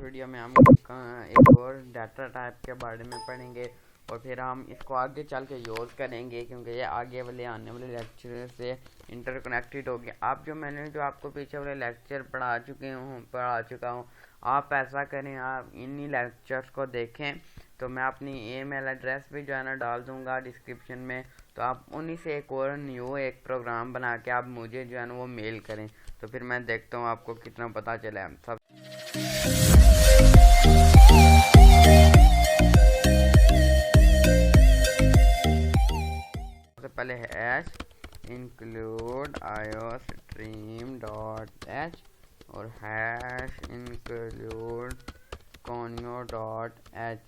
Video में हम एक और डाटा टाइप के बारे में पढ़ेंगे और फिर हम इसको आगे चल के यूज़ करेंगे, क्योंकि ये आगे वाले आने वाले लेक्चर से इंटरकनेक्टेड हो गया। आप जो आपको पीछे वाले लेक्चर पढ़ा चुका हूँ, आप ऐसा करें, आप इन्हीं लेक्चर्स को देखें। तो मैं अपनी ईमेल एड्रेस भी जो है ना डाल दूँगा डिस्क्रिप्शन में, तो आप उन्हीं से एक और न्यू एक प्रोग्राम बना के आप मुझे जो है ना वो मेल करें, तो फिर मैं देखता हूँ आपको कितना पता चला। सबसे पहले हैश इंक्लूड iostream.h और हैश इंक्लूड conio.h,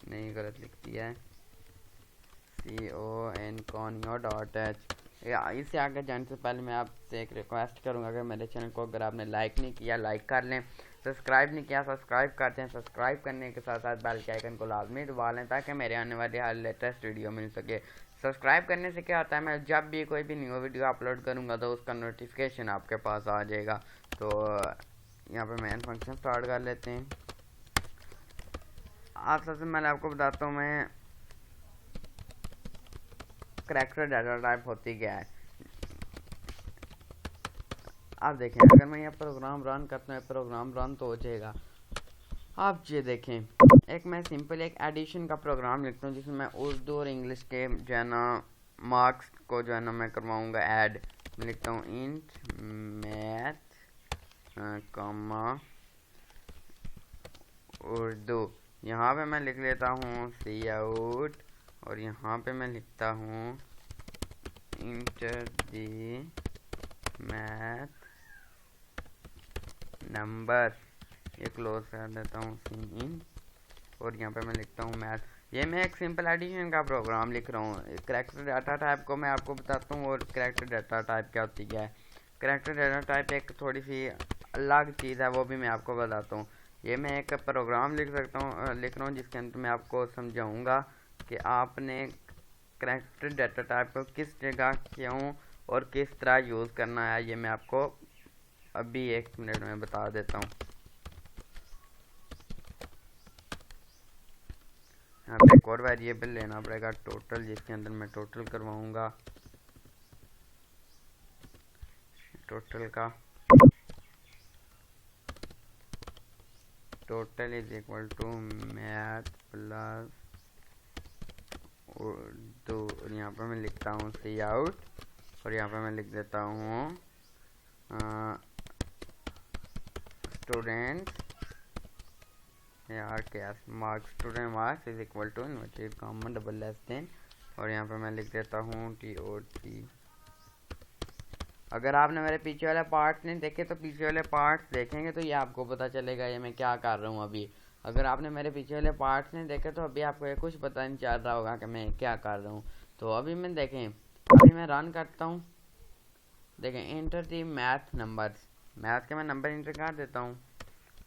नहीं गलत लिख दिया है, conio.h। इससे आगे जाने से पहले मैं आपसे एक रिक्वेस्ट करूंगा कि मेरे चैनल को अगर आपने लाइक नहीं किया लाइक कर लें, सब्सक्राइब नहीं किया सब्सक्राइब करते हैं, सब्सक्राइब करने के साथ साथ बेल के आइकन को लाजमी दबा लें ताकि मेरे आने वाली हर लेटेस्ट वीडियो मिल सके। सब्सक्राइब करने से क्या होता है, मैं जब भी कोई भी न्यू वीडियो अपलोड करूंगा तो उसका नोटिफिकेशन आपके पास आ जाएगा। तो यहाँ पे मेन फंक्शन स्टार्ट कर लेते हैं। आप सबसे पहले आपको बताता हूँ मैं करैक्टर डाटा टाइप होती क्या है। आप देखें, अगर मैं यह प्रोग्राम रन करता हूँ, प्रोग्राम रन तो हो जाएगा। आप ये देखें, एक मैं सिंपल एक एडिशन का प्रोग्राम लिखता हूँ जिसमें मैं उर्दू और इंग्लिश के जो है ना मार्क्स को जो है ना मैं करवाऊँगा ऐड। मैं लिखता हूँ इंट मैथ कॉमा उर्दू। यहाँ पे मैं लिख लेता हूँ सी आउट और यहाँ पे मैं लिखता हूँ इंटर दी मैथ नंबर, ये क्लोज कर देता हूँ सी इन और यहाँ पे मैं लिखता हूँ मैथ। ये मैं एक सिंपल एडिशन का प्रोग्राम लिख रहा हूँ। करैक्टर डाटा टाइप को मैं आपको बताता हूँ और करैक्टर डाटा टाइप क्या होती है। करैक्टर डाटा टाइप एक थोड़ी सी अलग चीज़ है, वो भी मैं आपको बताता हूँ। ये मैं एक प्रोग्राम लिख रहा हूँ जिसके अंदर मैं आपको समझाऊंगा कि आपने करैक्टर डाटा टाइप को किस जगह क्यों और किस तरह यूज़ करना है। ये मैं आपको अभी 1 मिनट में बता देता हूँ। यहाँ पे एक और वेरिएबल लेना पड़ेगा टोटल, जिसके अंदर मैं टोटल करवाऊंगा। टोटल का total is equal to math plus Urdu और यहाँ पर मैं लिखता हूँ सी आउट और यहाँ पर मैं लिख देता हूँ स्टूडेंट यार क्या marks, student marks is equal to inverted comma double less than और यहाँ पे मैं लिख देता हूँ TOT। अगर आपने मेरे पीछे वाले पार्ट्स नहीं देखे तो पीछे वाले पार्ट्स देखेंगे तो ये आपको पता चलेगा ये मैं क्या कर रहा हूँ अभी। अगर आपने मेरे पीछे वाले पार्ट्स नहीं देखे तो अभी आपको ये कुछ पता नहीं चल रहा होगा कि मैं क्या कर रहा हूँ। तो अभी मैं देखें, अभी मैं रन करता हूँ, देखें इंटर दी मैथ नंबर्स, मैथ के मैं नंबर इंटर कर देता हूँ,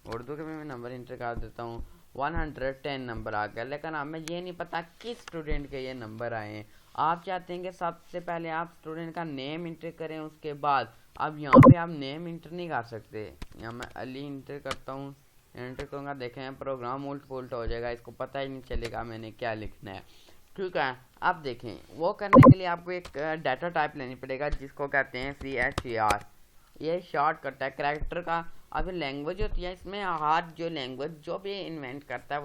उर्दू के भी मैं नंबर इंटर कर देता हूँ। 110 नंबर आ गया, लेकिन हमें ये नहीं पता किस स्टूडेंट के ये नंबर आए हैं। आप चाहते हैं कि सबसे पहले आप स्टूडेंट का नेम इंटर करें, उसके बाद अब यहाँ पे आप नेम इंटर नहीं कर सकते। यहाँ मैं अली इंटर करता हूँ, इंटर करूँगा, देखें प्रोग्राम उल्ट पुल्ट हो जाएगा, इसको पता ही नहीं चलेगा मैंने क्या लिखना है। ठीक है, अब देखें वो करने के लिए आपको एक डाटा टाइप लेनी पड़ेगा जिसको कहते हैं CHAR। ये शॉर्ट करता है करैक्टर का। अब लैंग्वेज होती है, इसमें हर जो लैंग्वेज जो भी इन्वेंट करता है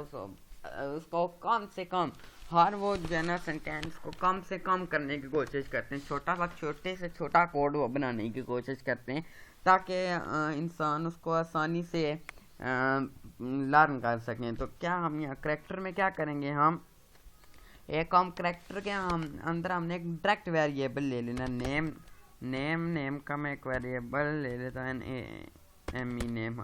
उसको कम से कम हर वो जनरल सेंटेंस को कम से कम करने की कोशिश करते हैं। छोटे से छोटा कोड वो बनाने की कोशिश करते हैं ताकि इंसान उसको आसानी से लर्न कर सकें। तो क्या हम यहाँ करैक्टर में क्या करेंगे, हम करैक्टर के अंदर हमने एक डायरेक्ट वेरिएबल ले लेना, नेम का मैं एक वेरिएबल ले लेता है नेम।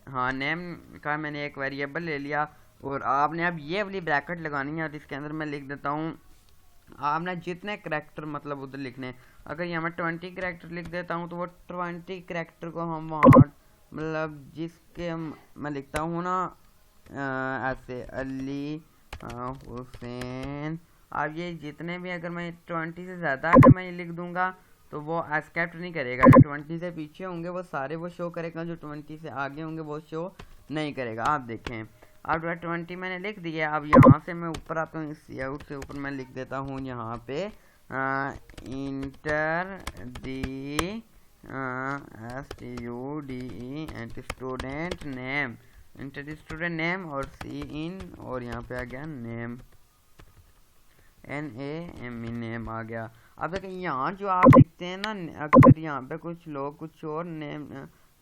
हाँ नेम का मैंने एक वेरिएबल ले लिया और आपने अब ये वाली ब्रैकेट लगानी है और इसके अंदर मैं लिख देता हूँ आपने जितने करैक्टर मतलब उधर लिखने। अगर यहाँ मैं 20 करैक्टर लिख देता हूँ तो वो 20 करैक्टर को हम वहाँ मतलब जिसके मैं लिखता हूँ ना ऐसे अली हुसैन। अब ये जितने भी अगर मैं 20 से ज़्यादा अगर मैं ये लिख दूंगा तो वो एक्सेप्ट नहीं करेगा। जो 20 से पीछे होंगे वो सारे वो शो करेगा, जो 20 से आगे होंगे वो शो नहीं करेगा। आप देखें अब 20 मैंने लिख दिया। अब यहाँ से मैं ऊपर आता हूँ, सी आउट से ऊपर मैं लिख देता हूँ यहाँ पे inter the STUDE and student name, inter the student name और सी इन, और यहाँ पे आ गया नेम, NAME नेम आ गया। अब देखिए यहाँ जो आप लिखते हैं ना, अक्सर यहाँ पे कुछ लोग कुछ और नेम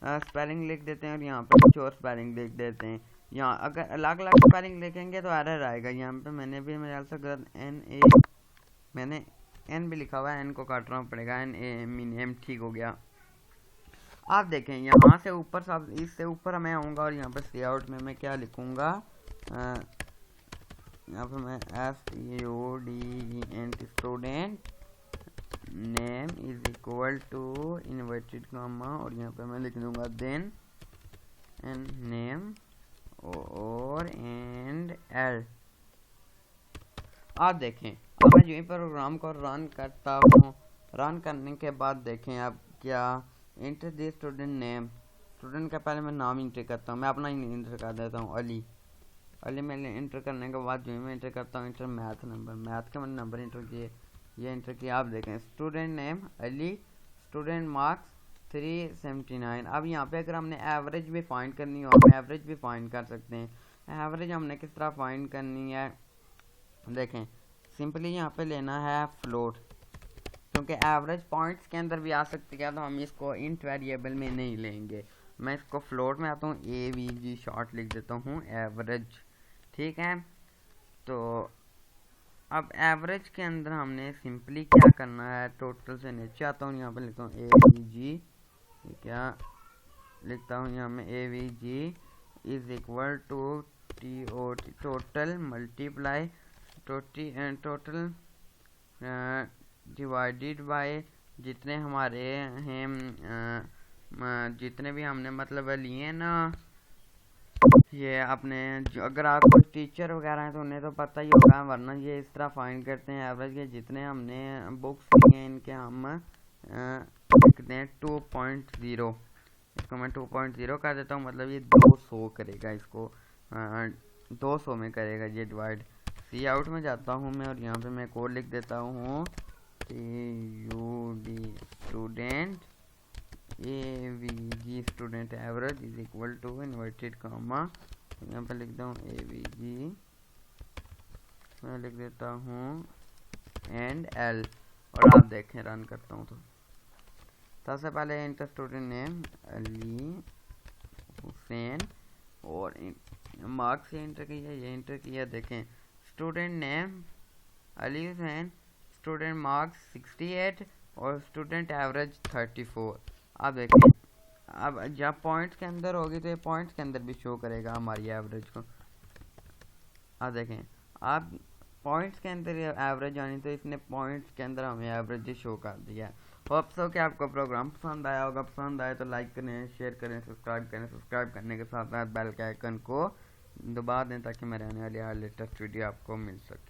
स्पेलिंग लिख देते हैं और यहाँ पे कुछ और स्पेलिंग लिख देते हैं। यहाँ अगर अलग अलग स्पेलिंग लिखेंगे तो एरर आएगा। यहाँ पे मैंने भी मेरे से गलत मैंने N भी लिखा हुआ है, N को काटना पड़ेगा, NAME नेम ठीक हो गया। आप देखें यहाँ से ऊपर सब इससे ऊपर मैं आऊँगा और यहाँ पे सी आउट में मैं क्या लिखूँगा, यहाँ पे मैं STUDE and student name is equal to inverted comma, और यहाँ पे मैं लिख दूंगा देन एंड नेम और एंड एल। आप देखें अब मैं यहीं पर प्रोग्राम को रन करता हूँ। रन करने के बाद देखें अब क्या, enter the student name, student का पहले मैं नाम इंटर करता हूँ, मैं अपना ही इंटर कर देता हूँ अली। अली मैंने इंटर करने के बाद जो मैं इंटर करता हूँ इंटर मैथ नंबर, मैथ का मैंने नंबर इंटर किए, ये इंटर किया। आप देखें student name Ali, student marks 379। अब यहाँ पे अगर हमने एवरेज भी फाइंड करनी हो, हम एवरेज भी फाइंड कर सकते हैं। एवरेज हमने किस तरह फाइंड करनी है, देखें सिंपली यहाँ पे लेना है फ्लोट, क्योंकि एवरेज पॉइंट्स के अंदर भी आ सकती है, तो हम इसको इंट वेरिएबल में नहीं लेंगे। मैं इसको फ्लोट में आता हूँ, AVG शॉर्ट लिख देता हूँ एवरेज, ठीक है। तो अब एवरेज के अंदर हमने सिंपली क्या करना है, टोटल से नीचे आता हूँ, यहाँ पे लिखता हूँ AVG, क्या लिखता हूँ यहाँ में AVG is equal to TOT total multiply total divided by जितने हमारे हैं, जितने भी हमने मतलब लिए ना, ये अपने अगर आप कोई टीचर वगैरह हैं तो उन्हें तो पता ही होगा, वरना ये इस तरह फाइंड करते हैं एवरेज के। जितने हमने बुक्स लिए हैं इनके हम लिखते हैं 2.0, इसको मैं 2.0 कर देता हूँ, मतलब ये 200 करेगा, इसको 200 में करेगा ये डिवाइड। सी आउट में जाता हूँ मैं और यहाँ पे मैं कोड लिख देता हूँ TUD student AVG student average is equal to inverted comma, यहाँ पे लिख दूँ AVG, मैं लिख देता हूँ एंड L, और आप देखें रन करता हूँ तो सबसे पहले inter student name Ali Hussain और मार्क्स से इंटर किया, ये इंटर किया। देखें student name Ali Hussain, student marks 68 और स्टूडेंट एवरेज 34। अब देखें अब जब पॉइंट्स के अंदर होगी तो ये पॉइंट्स के अंदर भी शो करेगा हमारी एवरेज को। अब देखें आप पॉइंट्स के अंदर एवरेज आनी, तो इसने पॉइंट्स के अंदर हमें एवरेज शो कर दिया। होप सो कि आपको प्रोग्राम पसंद आया होगा। पसंद आए तो लाइक करें, शेयर करें, सब्सक्राइब करें। सब्सक्राइब करने के साथ साथ बेल के आइकन को दबा दें ताकि मेरे आने वाली लेटेस्ट वीडियो आपको मिल सके।